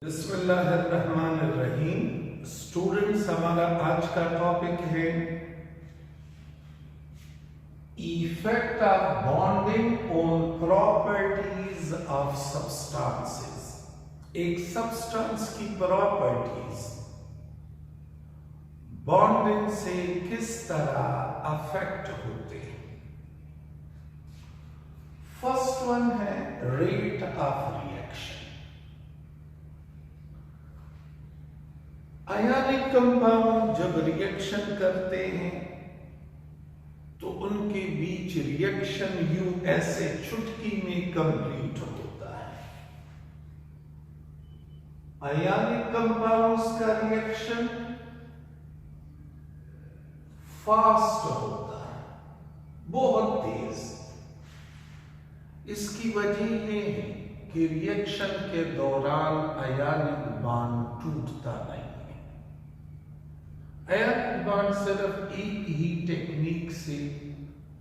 बिस्मिल्लाहिर्रहमानिर्रहीम। स्टूडेंट्स, हमारा आज का टॉपिक है effect of bonding on properties of substances. एक सब्सटेंस की प्रॉपर्टीज बॉन्डिंग से किस तरह अफेक्ट होते हैं। फर्स्ट वन है rate of reaction. Ionic compound जब रिएक्शन करते हैं तो उनके बीच रिएक्शन यूं ऐसे चुटकी में कंप्लीट होता है। आयनिक कंपाउंड्स का रिएक्शन फास्ट होता है, बहुत तेज। इसकी वजह यह है कि रिएक्शन के दौरान आयनिक बॉन्ड टूटता नहीं। आयनिक बॉन्ड सिर्फ एक ही टेक्निक से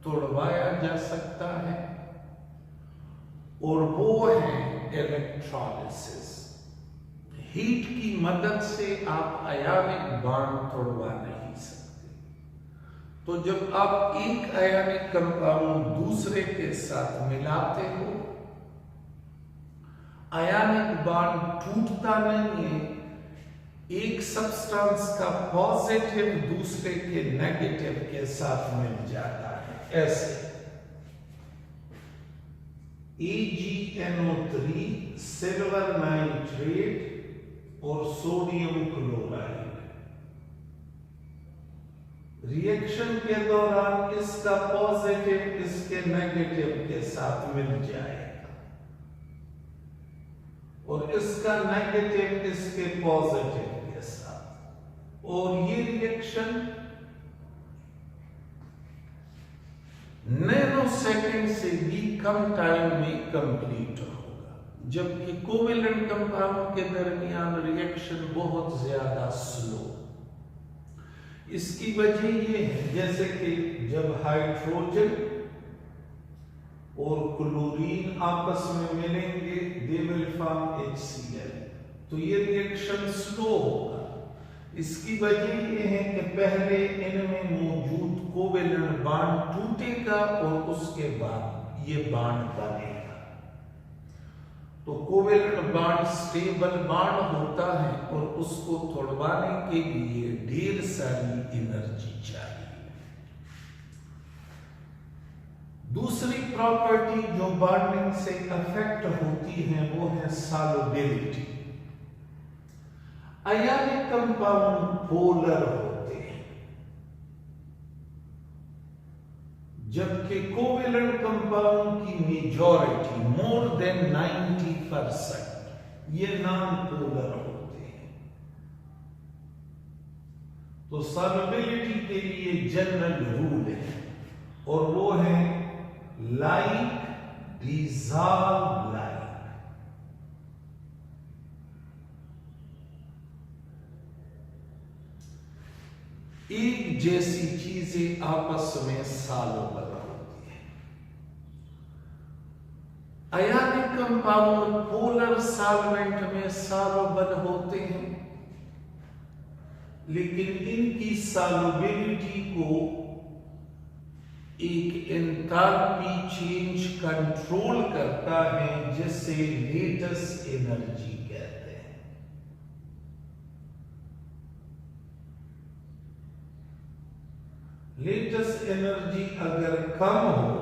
तोड़वाया जा सकता है और वो है इलेक्ट्रोलिसिस। हीट की मदद से आप आयनिक बॉन्ड तोड़वा नहीं सकते। तो जब आप एक आयनिक कंपाउंड दूसरे के साथ मिलाते हो, आयनिक बॉन्ड टूटता नहीं है। एक सब्सटेंस का पॉजिटिव दूसरे के नेगेटिव के साथ मिल जाता है। ऐसे AgNO3 सिल्वर नाइट्रेट और सोडियम क्लोराइड रिएक्शन के दौरान इसका पॉजिटिव इसके नेगेटिव के साथ मिल जाएगा और इसका नेगेटिव इसके पॉजिटिव के साथ, और ये रिएक्शन नैनो सेकंड से भी कम टाइम में कंप्लीट होगा, जबकि कोवेलेंट कंपाउंड के दरमियान रिएक्शन बहुत ज्यादा स्लो। इसकी वजह ये है जैसे कि जब हाइड्रोजन और क्लोरीन आपस में मिलेंगे दे विल फॉर्म HCl, तो ये रिएक्शन स्लो होगा। इसकी वजह ये है कि पहले इनमें मौजूद कोवेलेंट बॉन्ड टूटेगा और उसके बाद ये बॉन्ड बनेगा। तो कोवेलेंट बॉन्ड स्टेबल बॉन्ड होता है और उसको तोड़वाने के लिए ढेर सारी एनर्जी चाहिए। दूसरी प्रॉपर्टी जो बॉन्डिंग से अफेक्ट होती है वो है सॉल्युबिलिटी। आयनिक कंपाउंड पोलर होते हैं, जबकि कोवेलेंट कंपाउंड की मेजॉरिटी मोर देन 90% ये नॉन पोलर होते हैं। तो सॉल्युबिलिटी के लिए जनरल रूल है और वो है लाइक डिसॉल्व लाइक। एक जैसी चीजें आपस में सॉल्युबल होती है। आयनिक कंपाउंड पोलर सॉल्वेंट में सॉल्युबल होते हैं, लेकिन इनकी सॉल्युबिलिटी को एक एंथैल्पी चेंज कंट्रोल करता है जिसे लेटस एनर्जी कहते हैं। लेटस एनर्जी अगर कम हो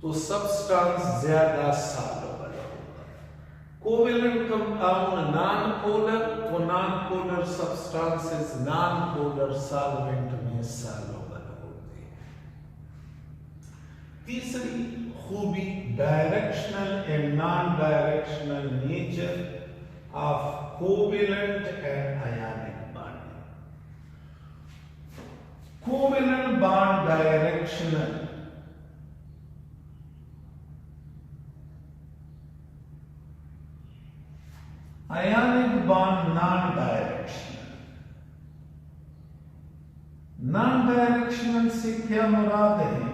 तो सब्सटेंस ज्यादा सॉल्युबल होगा। कोवेलेंट कंपाउंड नॉन पोलर, तो non polar substances non polar solvent में सॉल्युबल। तीसरी खूबी directional and non directional nature of covalent and ionic bonding. Covalent bond directional, ionic bond non directional. Non directional से क्या मुराद है?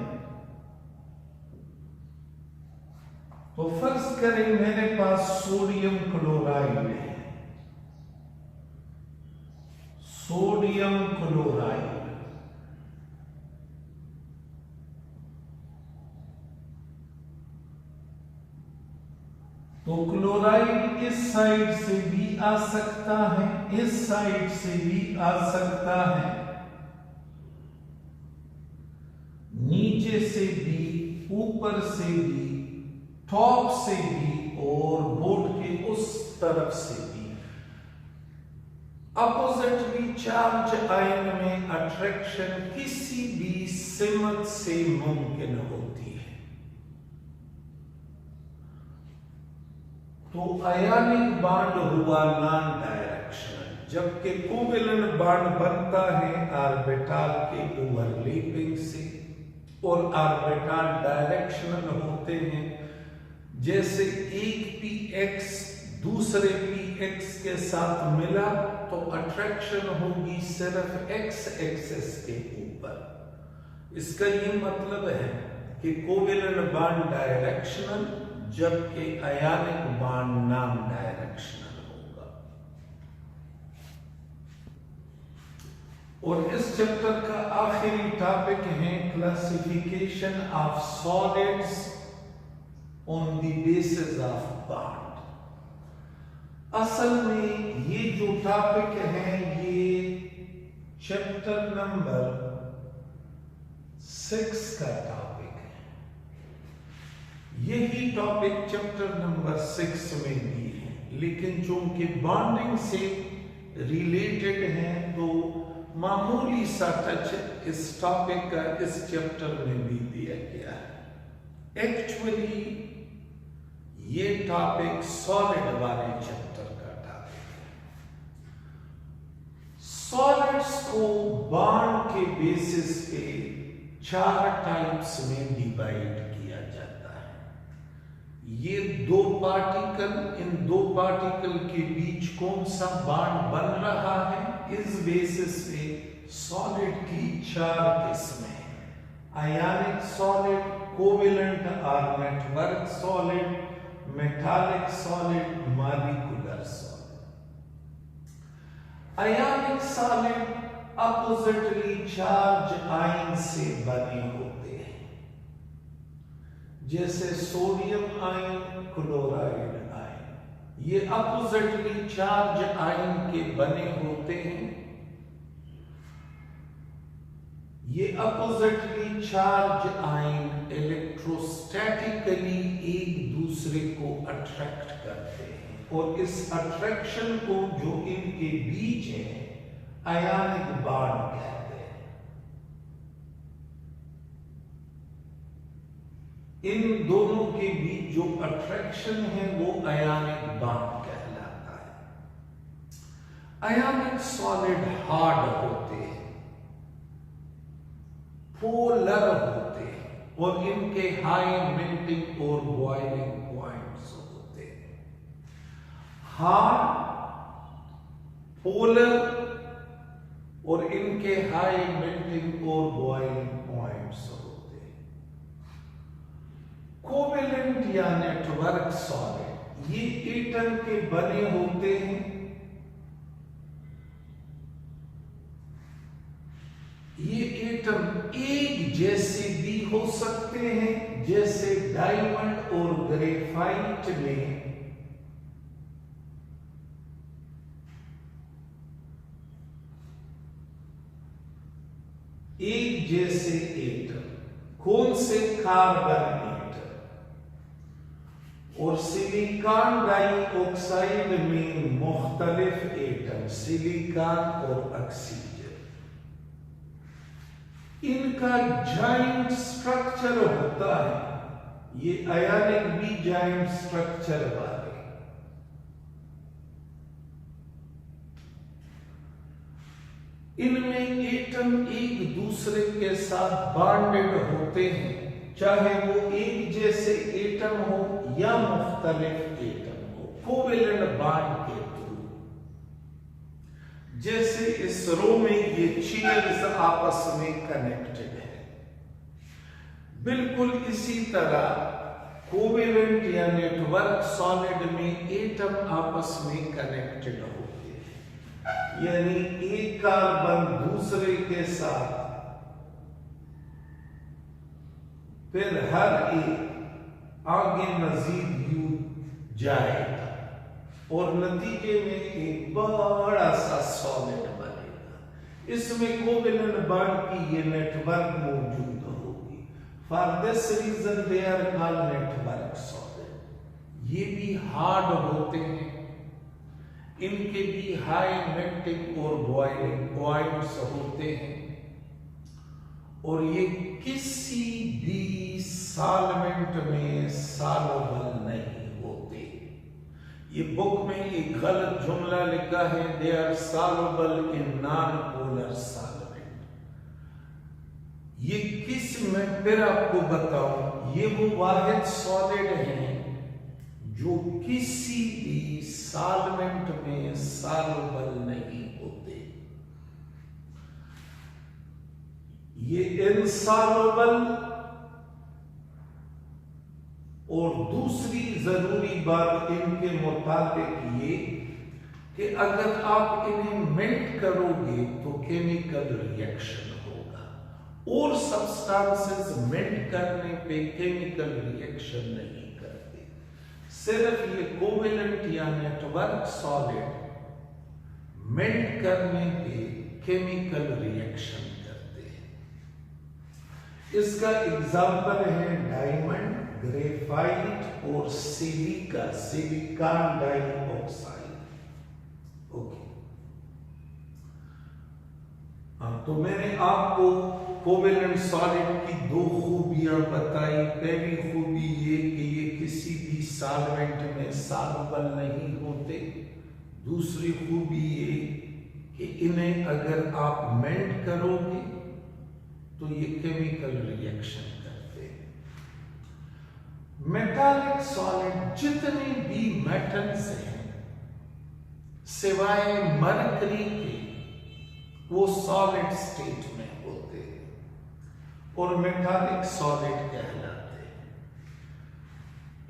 तो तो फर्ज करें मेरे पास सोडियम क्लोराइड है, सोडियम क्लोराइड। तो क्लोराइड इस साइड से भी आ सकता है, इस साइड से भी आ सकता है, नीचे से भी, ऊपर से भी, टॉप से भी और बोर्ड के उस तरफ से भी। अपोजिटली चार्ज आयन में अट्रैक्शन किसी भी सिमत से मुमकिन होती है। तो आयनिक बॉन्ड हुआ नॉन डायरेक्शनल, जबकि कोवेलेंट बॉन्ड बनता है ऑर्बिटल के ओवरलैपिंग से, और ऑर्बिटल डायरेक्शनल होते हैं। जैसे एक px दूसरे px के साथ मिला तो अट्रैक्शन होगी सिर्फ x एक्सिस के ऊपर। इसका ये मतलब है कि कोवेलेंट बॉन्ड डायरेक्शनल, जबकि आयनिक बॉन्ड नॉन डायरेक्शनल होगा। और इस चैप्टर का आखिरी टॉपिक है classification of solids on the basis of bond. असल में ये जो टॉपिक है ये चैप्टर नंबर 6 का टॉपिक है। यही टॉपिक चैप्टर नंबर 6 में भी है, लेकिन चूंकि बॉन्डिंग से रिलेटेड है तो मामूली सा टच इस टॉपिक का इस चैप्टर में भी दिया गया है। एक्चुअली ये टॉपिक सॉलिड वाले चैप्टर का टॉपिक है। सॉलिड्स को बॉन्ड के बेसिस पे 4 टाइप्स में डिवाइड किया जाता है। ये 2 पार्टिकल, इन 2 पार्टिकल के बीच कौन सा बॉन्ड बन रहा है, इस बेसिस पे सॉलिड की 4 किस्में हैं। आयनिक सॉलिड, कोवेलेंट और network solid, metallic solid, molecular solid. आयनिक सॉलिड अपोजिटली चार्ज आयन से बने होते हैं, जैसे सोडियम आयन, क्लोराइड आयन। ये अपोजिटली चार्ज आयन के बने होते हैं। ये अपोजिटली चार्ज आयन इलेक्ट्रोस्टैटिकली एक दूसरे को अट्रैक्ट करते हैं, और इस अट्रैक्शन को जो इनके बीच है आयनिक बॉन्ड कहते हैं। इन दोनों के बीच जो अट्रैक्शन है वो आयनिक बॉन्ड कहलाता है। आयनिक सॉलिड हार्ड होते हैं, पोलर होते हैं, और इनके हाई मेल्टिंग और बॉइलिंग पॉइंट्स होते हैं। हार्ड, पोलर और इनके हाई मेल्टिंग और बॉइलिंग पॉइंट्स होते हैं। कोवेलेंट या नेटवर्क सॉलिड ये एटम के बने होते हैं। ये एटम एक जैसे भी हो सकते हैं, जैसे डायमंड और ग्रेफाइट में एक जैसे एटम, कौन से कार्बन एटम, और सिलिकॉन डाइऑक्साइड में मुख्तलिफ एटम, सिलिकॉन और ऑक्सीजन। इनका जॉइंट स्ट्रक्चर होता है, ये आयनिक भी जॉइंट स्ट्रक्चर वाले। इनमें एटम एक दूसरे के साथ बॉन्डेड होते हैं, चाहे वो एक जैसे एटम हो या मुख्तलिफ एटम हो, कोवेलेंट बॉन्ड के थ्रू। जैसे इस रो में ये चेयर्स आपस में कनेक्टेड है, बिल्कुल इसी तरह कोवेलेंट या नेटवर्क सॉलिड में एटम आपस में कनेक्टेड होते हैं, यानी एक कार्बन दूसरे के साथ फिर हर एक आगे मजीद युग जाएगा और नतीजे में एक बड़ा सा सॉलिड बनेगा। इसमें कोवेलेंट बॉन्ड की ये नेटवर्क मौजूद होगी। For this reason they are called network solid. ये भी हार्ड होते हैं, इनके भी हाई मेल्टिंग और बॉइलिंग पॉइंट्स होते हैं और ये किसी भी सॉल्वेंट में सॉल्युबल नहीं होते। ये बुक में एक गलत जुमला लिखा है, they are soluble in non polar solvent. ये किस में फिर आपको बताऊं, ये वो वाहिद सॉलिड हैं जो किसी भी सॉल्वेंट में सॉल्युबल नहीं होते। ये इनसॉल्युबल। और दूसरी जरूरी बात इनके मुताबिक ये कि अगर आप इन्हें मेल्ट करोगे तो केमिकल रिएक्शन होगा, और सब्सटेंसेस मेल्ट करने पे केमिकल रिएक्शन नहीं करते। सिर्फ ये कोवेलेंट या नेटवर्क सॉलिड मेल्ट करने पे केमिकल रिएक्शन करते हैं। इसका एग्जाम्पल है डायमंड, ग्रेफाइट और सिलिका, सिलिकॉन डाइऑक्साइड। ओके, तो मैंने आपको कोवेलेंट सॉलिड की दो खूबियां बताई। पहली खूबी ये कि ये किसी भी सॉल्वेंट में सॉल्युबल नहीं होते। दूसरी खूबी ये कि इन्हें अगर आप मेल्ट करोगे तो ये केमिकल रिएक्शन करते हैं। मेटालिक सॉलिड जितने भी मेटल्स हैं सिवाय मरकरी के वो सॉलिड स्टेट में होते हैं और मेटालिक सॉलिड कहलाते हैं।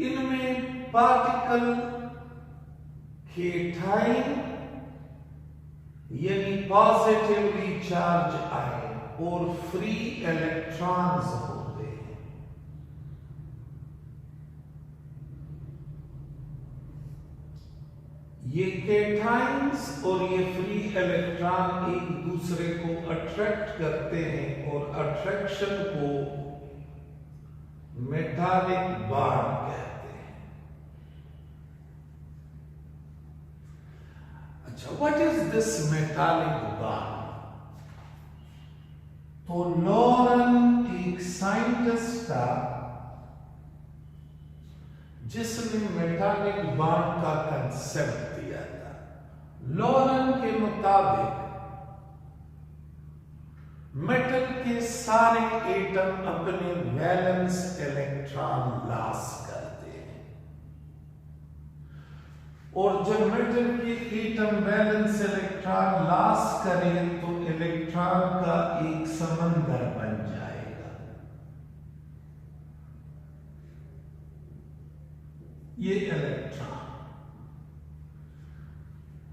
इनमें पार्टिकल केटाइन यानी पॉजिटिवली चार्ज आयन और फ्री इलेक्ट्रॉन्स होते हैं। ये केटाइन्स और ये फ्री इलेक्ट्रॉन एक दूसरे को अट्रैक्ट करते हैं और अट्रैक्शन को मेटालिक बॉन्ड कहते हैं। अच्छा, what is this metallic bond? तो लॉरेन एक साइंटिस्ट था जिसने मेटालिक बॉन्ड का कंसेप्ट दिया था। लॉरेन के मुताबिक मेटल के सारे एटम अपने वैलेंस इलेक्ट्रॉन लॉस करते हैं और जब मेटल के एटम वैलेंस इलेक्ट्रॉन लॉस करें तो इलेक्ट्रॉन का एक समंदर बन जाएगा। ये इलेक्ट्रॉन,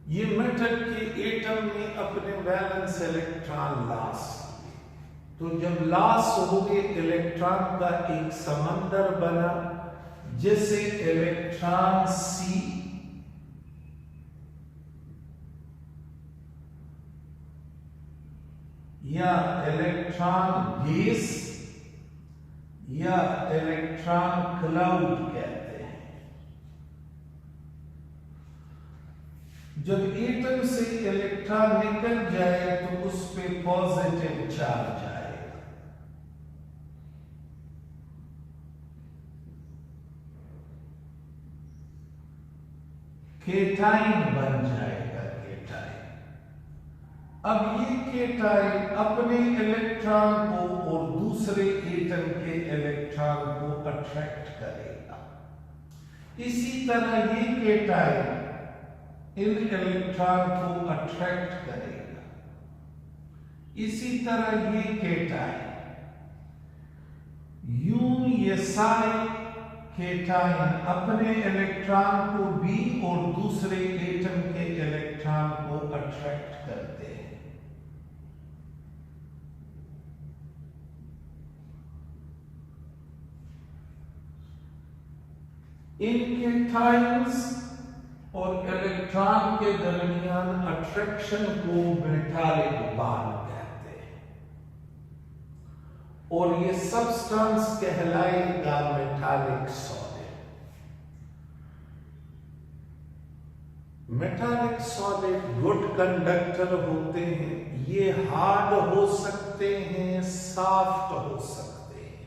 ये मेटल के एटम में अपने वैलेंस इलेक्ट्रॉन लॉस, तो जब लॉस हो गए इलेक्ट्रॉन का एक समंदर बना जिसे इलेक्ट्रॉन सी या इलेक्ट्रॉन गैस या इलेक्ट्रॉन क्लाउड कहते हैं। जब एटम से इलेक्ट्रॉन निकल जाए तो उस पे पॉजिटिव चार्ज आएगा। केटाइन बन जाएगा, केटाइन। अब ये केटाइन अपने इलेक्ट्रॉन को और दूसरे एटम के इलेक्ट्रॉन को अट्रैक्ट करेगा। इसी तरह ये केटाइन इन इलेक्ट्रॉन को अट्रैक्ट करेगा। इसी तरह ये केटाइन यूं ये सारे केटाइन अपने इलेक्ट्रॉन को भी और दूसरे एटम के इलेक्ट्रॉन को अट्रैक्ट करते हैं। इन केटाइन्स और इलेक्ट्रॉन के दरमियान अट्रैक्शन को मेटालिक बॉन्ड कहते हैं और ये सब्सटेंस कहलाएगा metallic solid. Metallic solid good conductor होते हैं। ये हार्ड हो सकते हैं, सॉफ्ट हो सकते हैं,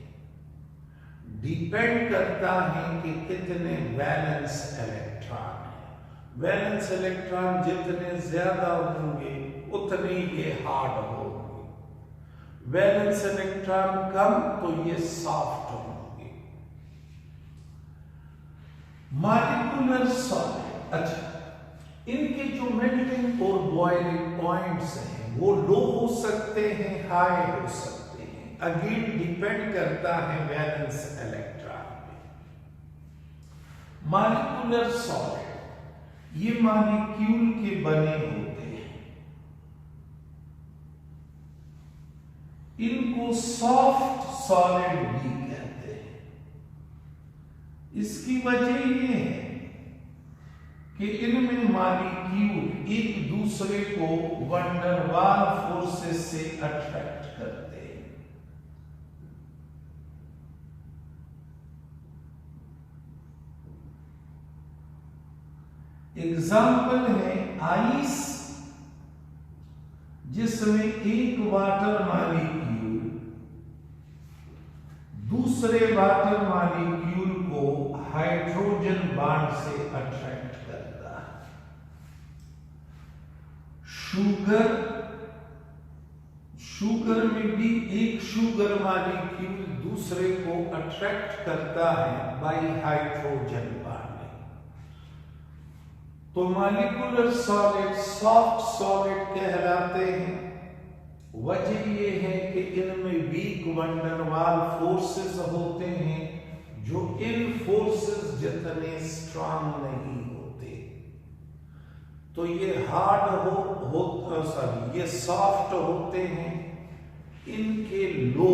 डिपेंड करता है कि कितने वैलेंस इलेक्ट्रॉन है। वैलेंस इलेक्ट्रॉन जितने ज्यादा होंगे उतने ये हार्ड होंगे, वैलेंस इलेक्ट्रॉन कम तो ये सॉफ्ट होंगे। मॉलिक्यूलर सॉलिड, अच्छा, इनके जो मेल्टिंग और बॉइलिंग पॉइंट्स हैं वो लो हो सकते हैं, हाई हो सकते हैं, अगेन डिपेंड करता है वैलेंस इलेक्ट्रॉन पे। मॉलिक्यूलर सॉलिड ये मॉलिक्यूल के बने होते हैं, इनको सॉफ्ट सॉलिड भी कहते हैं। इसकी वजह ये है कि इनमें मॉलिक्यूल एक दूसरे को वैन डर वाल फोर्सेस से अट्रैक्ट करते हैं। एग्जाम्पल है आइस, जिसमें एक वाटर मॉलिक्यूल दूसरे वाटर मॉलिक्यूल को हाइड्रोजन बॉन्ड से अट्रैक्ट करता है। शुगर में भी एक शुगर मॉलिक्यूल दूसरे को अट्रैक्ट करता है बाय हाइड्रोजन बॉन्ड। तो मॉलिक्यूलर सॉलिड सॉफ्ट सॉलिड कहलाते हैं। वजह यह है कि इनमें वीक वैन डर वाल फोर्सेस होते हैं जो इन फोर्सेस जितने स्ट्रांग नहीं होते। तो ये हार्ड ये सॉफ्ट होते हैं, इनके लो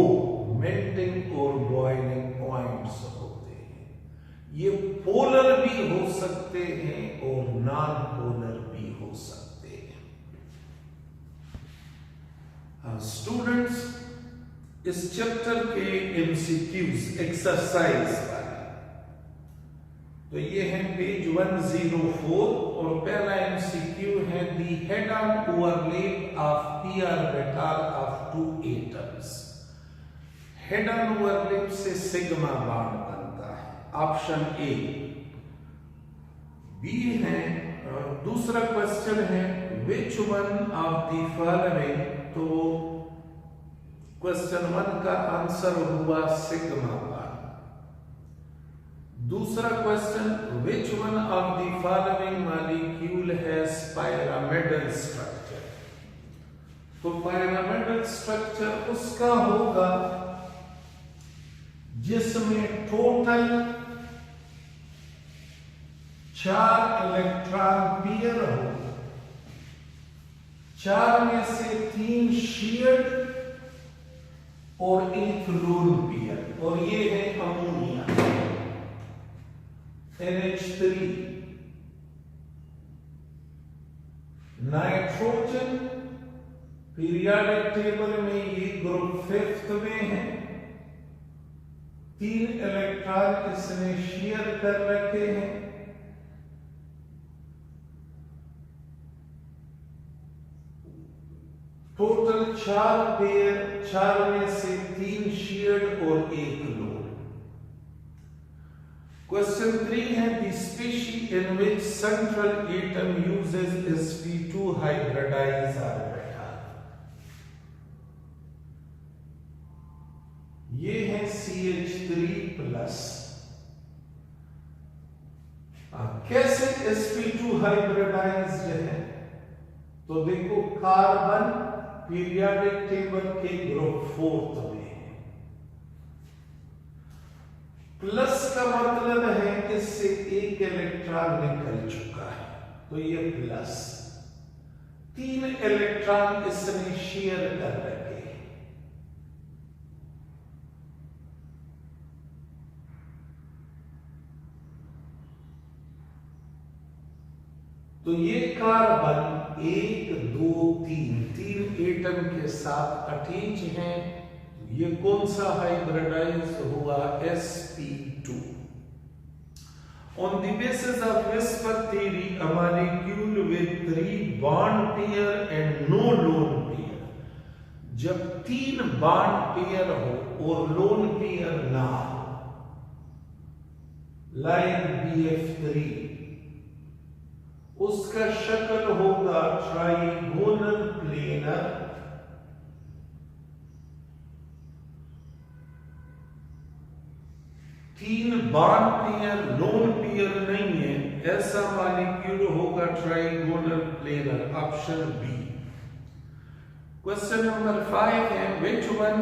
मेल्टिंग और बॉइलिंग पॉइंट्स होते हैं। ये पोलर भी हो सकते हैं और नॉन पोलर भी हो सकते हैं। स्टूडेंट्स, इस चैप्टर के एमसीक्यूज एक्सरसाइज वाले तो ये है पेज 104 और पहला एमसीक्यू है the head on overlap of p orbital of two atoms. Head on overlap से सिग्मा बॉन्ड बनता है, ऑप्शन ए। बी है, दूसरा क्वेश्चन है which one of the following, तो क्वेश्चन 1 का आंसर हुआ सिग्मा बॉन्ड। दूसरा question which one of the following molecule has pyramidal structure, तो पिरामिडल स्ट्रक्चर उसका होगा जिसमें टोटल 4 इलेक्ट्रॉन पेयर हो, 4 में से 3 शेयर्ड और 1 लोन पेयर, और ये है ammonia NH3। Nitrogen periodic table में ये ग्रुप 5th में है, 3 इलेक्ट्रॉन इसने शेयर कर रखे हैं। टोटल 4 पेयर, 4 में से 3 शेयर्ड और 1 लोन। क्वेश्चन 3 है the species in which central atom uses sp2 hybridize orbital, ये है CH3+। कैसे sp2 हाइब्रिडाइज्ड है, तो देखो कार्बन पीरियोडिक टेबल के ग्रुप 4th में है, प्लस का मतलब है इससे एक इलेक्ट्रॉन निकल चुका है, तो ये प्लस। 3 इलेक्ट्रॉन इसने शेयर कर रखे हैं। तो ये कार्बन 1 2 3 एटम के साथ अटैच हैं। ये कौन सा हाइब्रिडाइज हुआ? sp2। On the basis of whisper theory, a molecule with 3 bond pair and no lone pair, जब 3 bond pair हो और lone pair ना हो, like BF3, उसका शक्ल होगा ट्राइगोनल प्लेनर। तीन बॉन्ड पेयर लोन पेयर नहीं है, ऐसा मॉलिक्यूल होगा trigonal planar. Option B. Question number 5 है, which one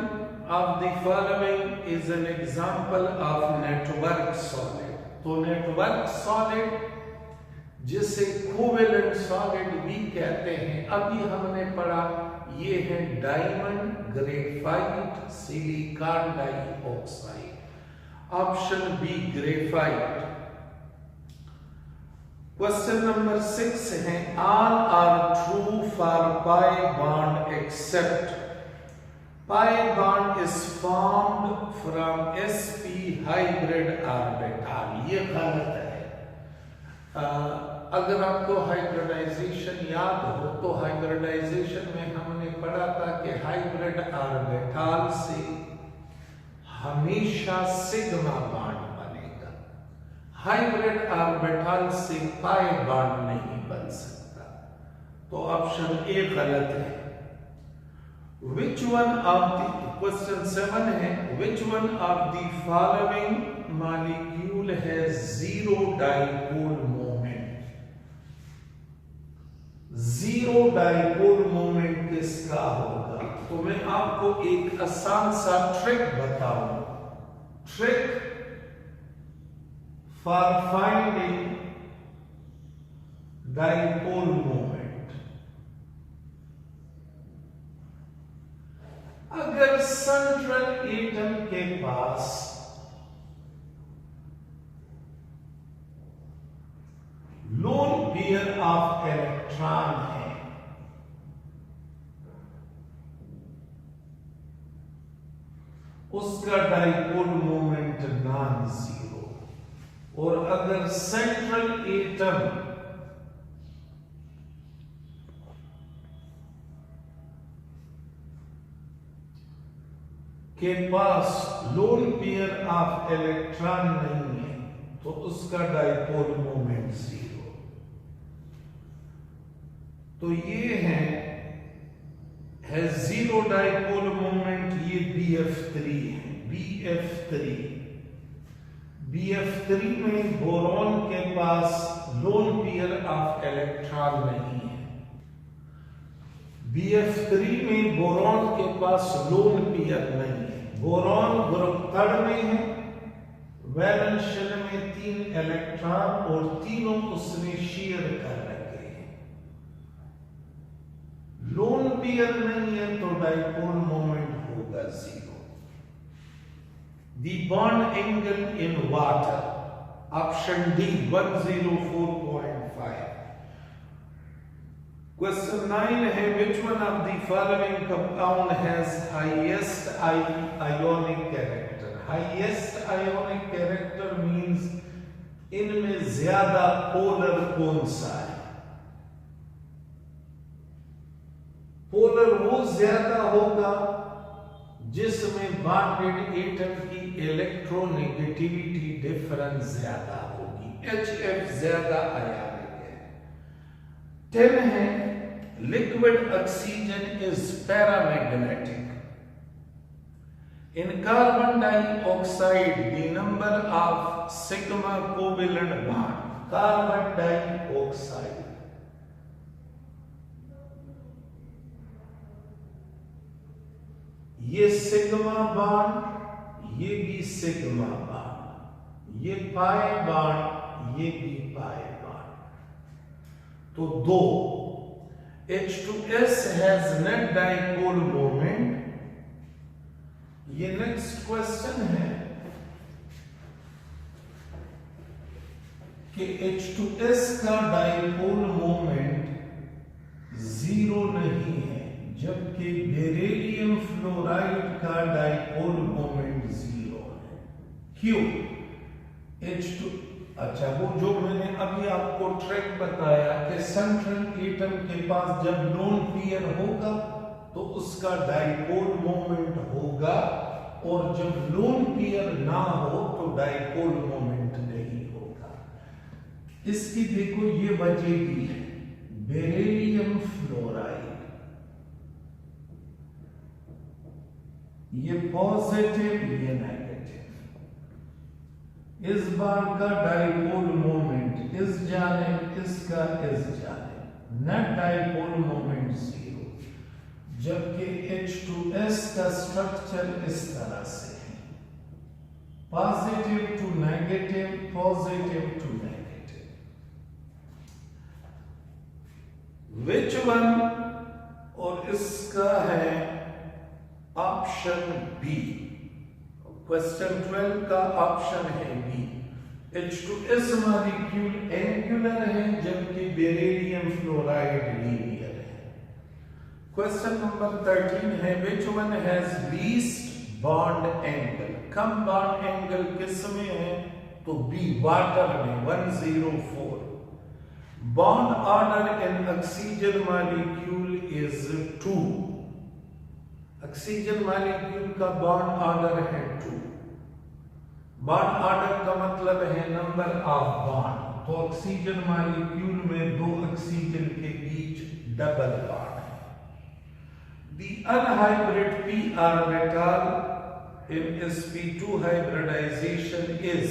of the following is an example of network solid? तो नेटवर्क सॉलिड जिसे कोवेलेंट सॉलिड भी कहते हैं, अभी हमने पढ़ा, ये है diamond, graphite, silicon dioxide. Option B graphite. Question number 6 है, all are true for pi bond except. Pi bond is formed from sp hybrid orbital. ये गलत है। अगर आपको हाइब्रिडाइजेशन याद हो तो हाइब्रिडाइजेशन में हमने पढ़ा था कि हाइब्रिड ऑर्बिटल से हमेशा सिग्मा बॉन्ड बनेगा। हाइब्रिड ऑर्बिटल से पाई बॉन्ड नहीं बन सकता। तो ऑप्शन ए गलत है। Which one of the, question 7 है, which one of the following molecule has zero dipole moment? Zero dipole moment किसका होगा? तो मैं आपको एक आसान सा ट्रिक बताऊं। Trick for finding dipole moment. अगर सेंट्रल एटम के पास लोन पेयर ऑफ इलेक्ट्रॉन है, उसका डाइपोल मोमेंट नॉन जीरो। और अगर सेंट्रल एटम के पास लोन पेयर ऑफ इलेक्ट्रॉन नहीं है, तो उसका डाइपोल मोमेंट जीरो। तो ये है जीरो डाइपोल मोमेंट। ये BF3 है। BF3 में बोरॉन के पास लोन पेयर ऑफ इलेक्ट्रॉन नहीं है। BF3 में बोरॉन के पास लोन पेयर नहीं है। बोरॉन ग्रुप 3 में है। वैलेंस शेल में 3 इलेक्ट्रॉन और तीनों उसने शेयर कर रखे हैं। लोन पेयर नहीं है तो डाइपोल मोमेंट होगा zero. The bond angle in water, option D 104.5. Question 9 है, which one of the following compound has highest ionic character? Highest ionic character means इनमें ज्यादा पोलर कौन सा है? पोलर वो ज्यादा होगा जिसमें बॉन्डेड एटम की इलेक्ट्रोनेगेटिविटी डिफरेंस ज्यादा होगी। HF ज्यादा आयनिक है। 10 है, liquid oxygen is paramagnetic. In carbon dioxide the number of sigma covalent bond. Carbon dioxide ये सिग्मा बॉन्ड, ये भी सिग्मा बॉन्ड। ये पाए बॉन्ड, ये भी पाए बॉन्ड, तो 2 H2S has net dipole moment। ये नेक्स्ट क्वेश्चन है कि H2S का डाइपोल मोमेंट 0 नहीं है, जबकि बेरिलियम फ्लोराइड का डाइपोल मोमेंट 0 है। क्यों? H2, अच्छा, वो जो मैंने अभी आपको ट्रिक बताया कि सेंट्रल एटम के पास जब लोन पेयर होगा तो उसका डाइपोल मोमेंट होगा, और जब लोन पेयर ना हो तो डाइपोल मोमेंट नहीं होगा। इसकी देखो ये वजह भी है, बेरिलियम फ्लोराइड ये पॉजिटिव, ये नेगेटिव, इस बार का डाइपोल मोमेंट इस जानिब, इसका इस जानिब, नेट डाइपोल मोमेंट 0, जबकि H2S का स्ट्रक्चर इस तरह से है, positive to negative, positive to negative. Which one? और इसका है ऑप्शन बी। क्वेश्चन 12 का ऑप्शन है बी। H2S मॉलिक्यूल एंगुलर है, जबकि बेरिलियम फ्लोराइड लीनियर है। क्वेश्चन नंबर 13 है which one has least bond angle. Come bond angle किस में है? तो बी, वाटर में, 104। Bond order in oxygen molecule is 2। Oxygen molecule का बॉन्ड ऑर्डर है 2। बॉन्ड ऑर्डर का मतलब है नंबर ऑफ बॉन्ड, तो ऑक्सीजन मॉलिक्यूल में 2 ऑक्सीजन के बीच डबल बॉन्ड है। The unhybrid p orbital in sp2 hybridization is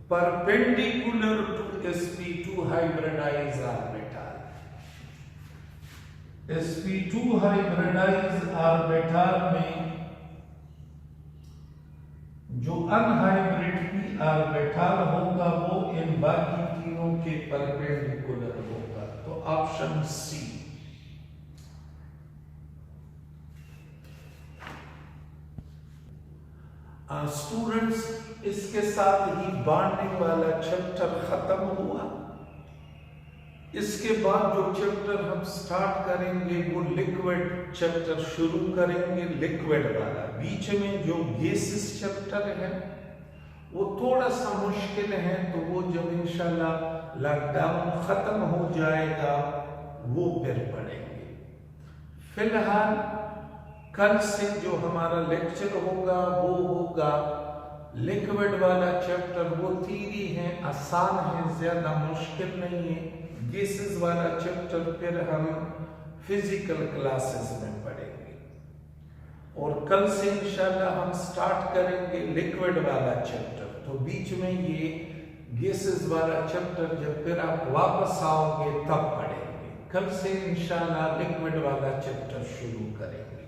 perpendicular to sp2 hybridized orbital। sp2 hybridized orbital में जो अनहाइब्रिड p ऑर्बिटल होगा वो इन बाकी तीनों के परपेंडिकुलर होगा, तो ऑप्शन सी। स्टूडेंट्स, इसके साथ ही बॉन्डिंग वाला चैप्टर खत्म हुआ। इसके बाद जो चैप्टर हम स्टार्ट करेंगे वो लिक्विड चैप्टर शुरू करेंगे, लिक्विड वाला। बीच में जो गैसेस चैप्टर है वो थोड़ा सा मुश्किल है, तो वो जब इंशाल्लाह लॉकडाउन खत्म हो जाएगा वो फिर पढ़ेंगे। फिलहाल कल से जो हमारा लेक्चर होगा वो होगा लिक्विड वाला चैप्टर। वो थ्योरी है, आसान है, ज्यादा मुश्किल नहीं है। गैसेस वाला चैप्टर फिर हम फिजिकल क्लासेस में पढ़ेंगे, और कल से इंशाल्लाह हम स्टार्ट करेंगे लिक्विड वाला चैप्टर। तो बीच में ये गैसेस वाला चैप्टर जब फिर आप वापस आओगे तब पढ़ेंगे। कल से इंशाल्लाह लिक्विड वाला चैप्टर शुरू करेंगे।